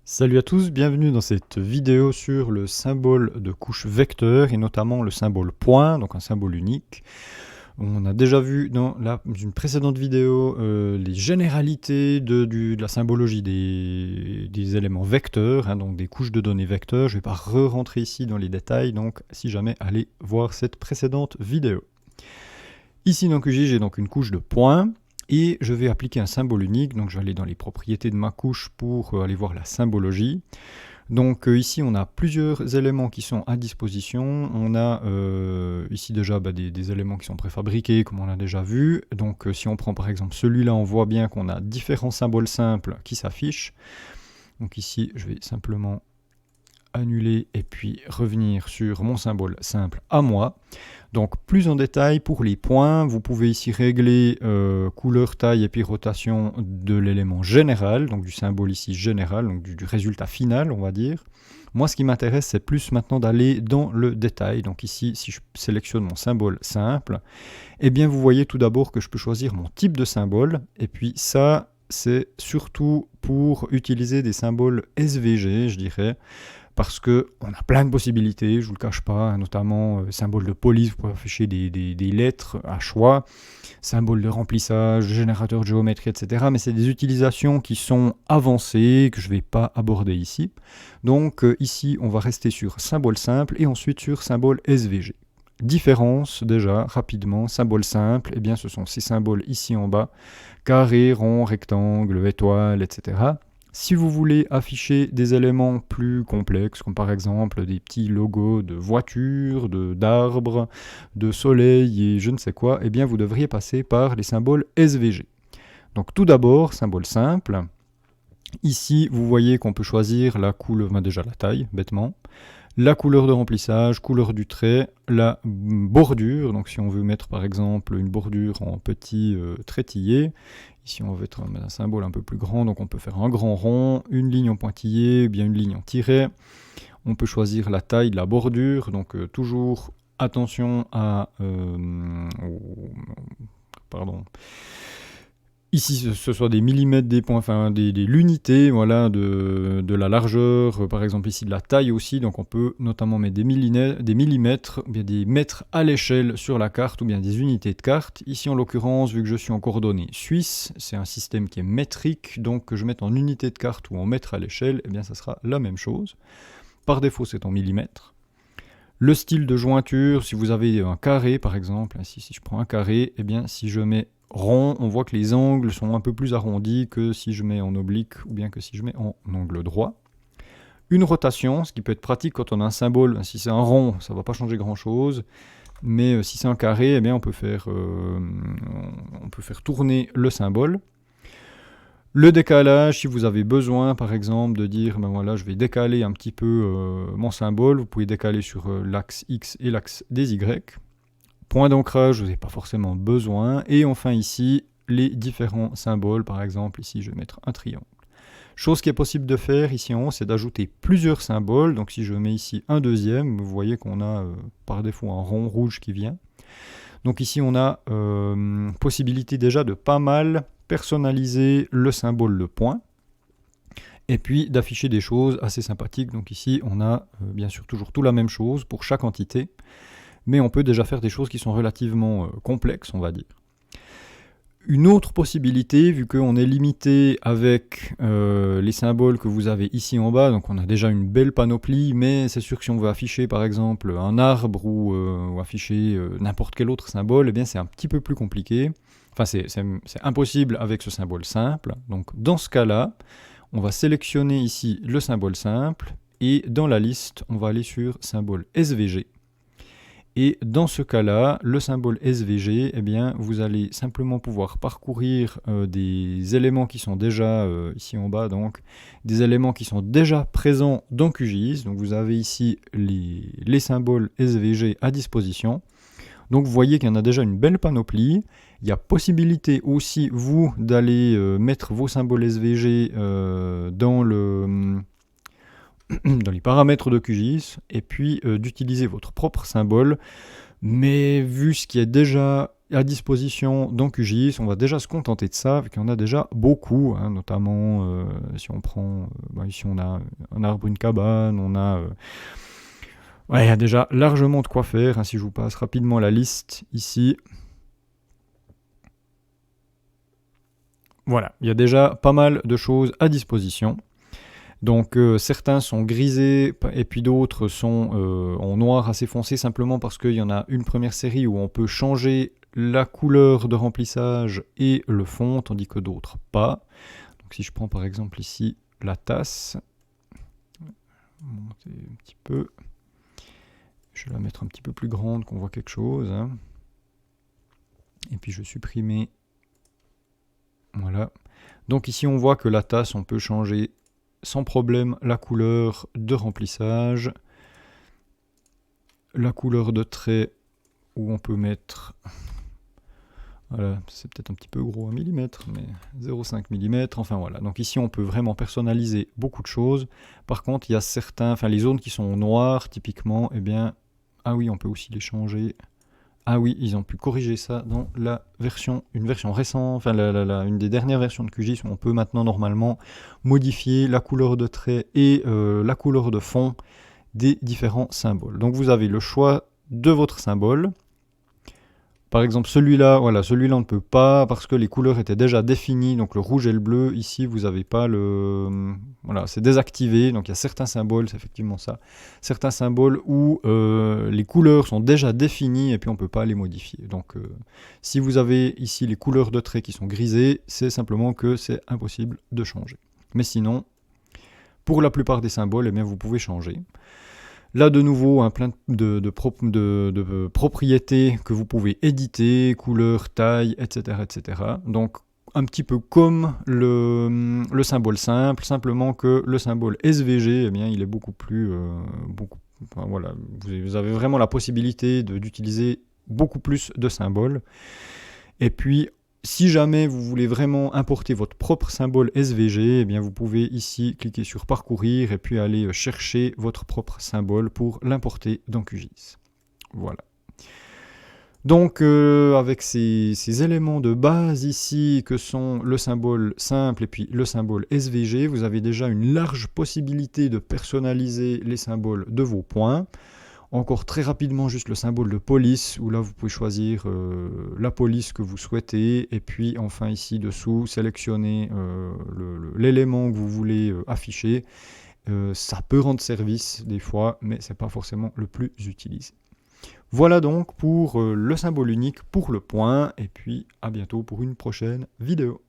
Salut à tous, bienvenue dans cette vidéo sur le symbole de couche vecteur et notamment le symbole point, donc un symbole unique. On a déjà vu dans une précédente vidéo les généralités de la symbologie des éléments vecteurs, donc des couches de données vecteurs. Je ne vais pas re-rentrer ici dans les détails, donc si jamais, allez voir cette précédente vidéo. Ici dans QGIS, j'ai donc une couche de points. Et je vais appliquer un symbole unique, donc je vais aller dans les propriétés de ma couche pour aller voir la symbologie. Donc ici on a plusieurs éléments qui sont à disposition. On a ici déjà des éléments qui sont préfabriqués comme on l'a déjà vu. Donc si on prend par exemple celui-là, on voit bien qu'on a différents symboles simples qui s'affichent. Donc ici je vais simplement annuler et puis revenir sur mon symbole simple à moi. Donc plus en détail pour les points, vous pouvez ici régler couleur, taille et puis rotation de l'élément général, donc du symbole ici général, donc du résultat final on va dire. Moi ce qui m'intéresse c'est plus maintenant d'aller dans le détail. Donc ici si je sélectionne mon symbole simple, eh bien vous voyez tout d'abord que je peux choisir mon type de symbole et puis ça c'est surtout pour utiliser des symboles SVG je dirais. Parce qu'on a plein de possibilités, je ne vous le cache pas, notamment symbole de police, vous pouvez afficher des lettres à choix, symbole de remplissage, générateur de géométrie, etc. Mais c'est des utilisations qui sont avancées, que je ne vais pas aborder ici. Donc ici, on va rester sur symbole simple et ensuite sur symbole SVG. Différence déjà, rapidement, symbole simple, eh bien ce sont ces symboles ici en bas, carré, rond, rectangle, étoile, etc. Si vous voulez afficher des éléments plus complexes, comme par exemple des petits logos de voitures, d'arbres, de soleil et je ne sais quoi, eh bien vous devriez passer par les symboles SVG. Donc tout d'abord, symbole simple. Ici, vous voyez qu'on peut choisir la couleur, déjà la taille, bêtement, la couleur de remplissage, couleur du trait, la bordure, donc si on veut mettre par exemple une bordure en petit trétillé, ici on veut mettre un symbole un peu plus grand, donc on peut faire un grand rond, une ligne en pointillé, bien une ligne en tiret. On peut choisir la taille de la bordure, donc toujours attention à... pardon. Ici, ce soit des millimètres, des points, enfin l'unité voilà, de la largeur, par exemple ici de la taille aussi, donc on peut notamment mettre des millimètres, ou bien des mètres à l'échelle sur la carte, ou bien des unités de carte. Ici en l'occurrence, vu que je suis en coordonnées suisses, c'est un système qui est métrique, donc que je mette en unité de carte ou en mètres à l'échelle, eh bien ça sera la même chose. Par défaut, c'est en millimètres. Le style de jointure, si vous avez un carré par exemple, si je prends un carré, eh bien si je mets rond, on voit que les angles sont un peu plus arrondis que si je mets en oblique ou bien que si je mets en angle droit. Une rotation, ce qui peut être pratique quand on a un symbole. Si c'est un rond, ça ne va pas changer grand-chose. Mais si c'est un carré, eh bien on peut faire tourner le symbole. Le décalage, si vous avez besoin par exemple de dire, ben voilà, je vais décaler un petit peu mon symbole, vous pouvez décaler sur l'axe X et l'axe des Y. Point d'ancrage, vous n'avez pas forcément besoin. Et enfin ici, les différents symboles. Par exemple, ici, je vais mettre un triangle. Chose qui est possible de faire ici en haut, c'est d'ajouter plusieurs symboles. Donc si je mets ici un deuxième, vous voyez qu'on a par défaut un rond rouge qui vient. Donc ici, on a possibilité déjà de pas mal personnaliser le symbole de point. Et puis d'afficher des choses assez sympathiques. Donc ici, on a bien sûr toujours tout la même chose pour chaque entité. Mais on peut déjà faire des choses qui sont relativement complexes, on va dire. Une autre possibilité, vu qu'on est limité avec les symboles que vous avez ici en bas, donc on a déjà une belle panoplie, mais c'est sûr que si on veut afficher par exemple un arbre ou afficher n'importe quel autre symbole, eh bien c'est un petit peu plus compliqué. Enfin, c'est impossible avec ce symbole simple. Donc dans ce cas-là, on va sélectionner ici le symbole simple, et dans la liste, on va aller sur symbole SVG. Et dans ce cas-là, le symbole SVG, eh bien, vous allez simplement pouvoir parcourir des éléments qui sont déjà, ici en bas, donc, des éléments qui sont déjà présents dans QGIS. Donc vous avez ici les symboles SVG à disposition. Donc vous voyez qu'il y en a déjà une belle panoplie. Il y a possibilité aussi, vous, d'aller mettre vos symboles SVG dans les paramètres de QGIS, et puis d'utiliser votre propre symbole. Mais vu ce qui est déjà à disposition dans QGIS. On va déjà se contenter de ça, vu qu'il y en a déjà beaucoup, hein, notamment si on prend, ici on a un arbre, une cabane, on a... ouais, il y a déjà largement de quoi faire, hein, si je vous passe rapidement la liste ici. Voilà, il y a déjà pas mal de choses à disposition. Donc certains sont grisés et puis d'autres sont en noir assez foncé simplement parce qu'il y en a une première série où on peut changer la couleur de remplissage et le fond, tandis que d'autres pas. Donc si je prends par exemple ici la tasse, monter un petit peu, je vais la mettre un petit peu plus grande qu'on voit quelque chose, hein. Et puis je vais supprimer, voilà. Donc ici on voit que la tasse on peut changer sans problème la couleur de remplissage, la couleur de trait où on peut mettre, voilà, c'est peut-être un petit peu gros 1 mm, mais 0,5 mm, enfin voilà. Donc ici on peut vraiment personnaliser beaucoup de choses. Par contre il y a certains, enfin les zones qui sont noires typiquement, eh bien, ah oui on peut aussi les changer. Ah oui, ils ont pu corriger ça dans la version, une version récente, enfin une des dernières versions de QGIS où on peut maintenant normalement modifier la couleur de trait et la couleur de fond des différents symboles. Donc vous avez le choix de votre symbole. Par exemple celui-là, voilà, celui-là on ne peut pas parce que les couleurs étaient déjà définies, donc le rouge et le bleu, ici vous n'avez pas le... Voilà, c'est désactivé, donc il y a certains symboles, c'est effectivement ça, certains symboles où les couleurs sont déjà définies et puis on ne peut pas les modifier. Donc si vous avez ici les couleurs de traits qui sont grisées, c'est simplement que c'est impossible de changer. Mais sinon, pour la plupart des symboles, eh bien, vous pouvez changer. Là, de nouveau, un plein de propriétés que vous pouvez éditer, couleur, taille, etc., etc. Donc, un petit peu comme le symbole simple, simplement que le symbole SVG, eh bien, il est beaucoup plus... enfin, voilà, vous avez vraiment la possibilité d'utiliser beaucoup plus de symboles. Et puis, si jamais vous voulez vraiment importer votre propre symbole SVG, eh bien vous pouvez ici cliquer sur parcourir et puis aller chercher votre propre symbole pour l'importer dans QGIS. Voilà. Donc avec ces éléments de base ici que sont le symbole simple et puis le symbole SVG, vous avez déjà une large possibilité de personnaliser les symboles de vos points. Encore très rapidement, juste le symbole de police, où là vous pouvez choisir la police que vous souhaitez, et puis enfin ici dessous, sélectionner l'élément que vous voulez afficher. Ça peut rendre service des fois, mais ce n'est pas forcément le plus utilisé. Voilà donc pour le symbole unique pour le point, et puis à bientôt pour une prochaine vidéo.